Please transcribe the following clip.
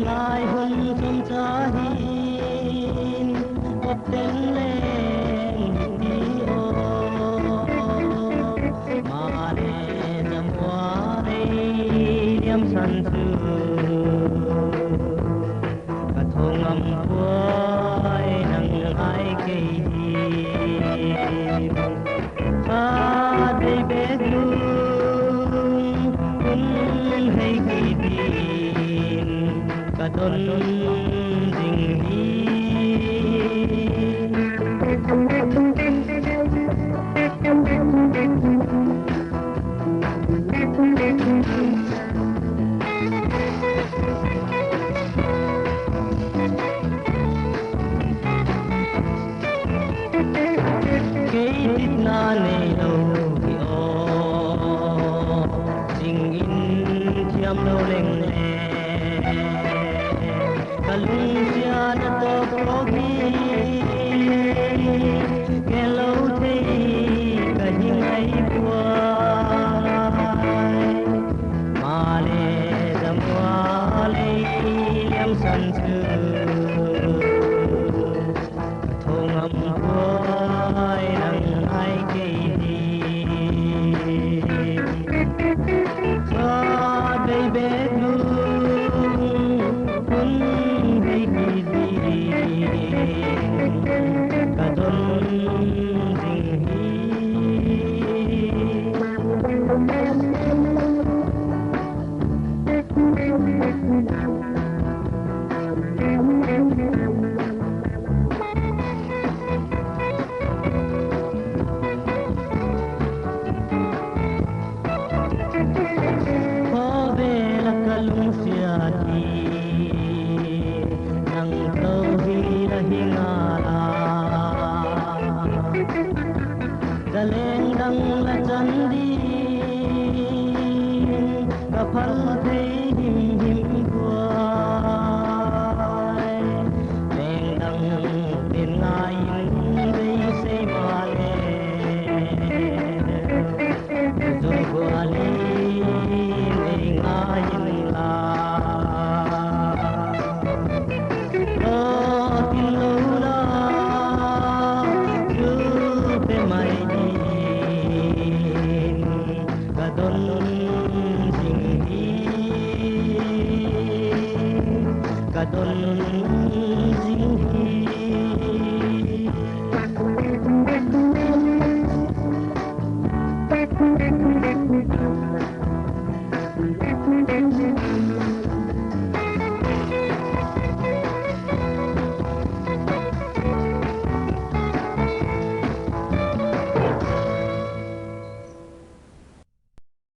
Lai hun sum cha hin op ten lên đi ô mà le dam qua điam san tu cả thong âm quay nang ai kê ta đây bé luôn kun hay kỳ tin cả đôi tình hi cái tít na này đâu thì ô tình in chiam đâu leng le Kalungsia na to progi Kelo te kahingay buhay Male damwale liam sansu Kathongam buhay nang ay kaidi Sa baby Daleng dang la chandi ka phal thei him him kuai leng dang tin ngai dei se male zoi kuali nei ngai la Kadon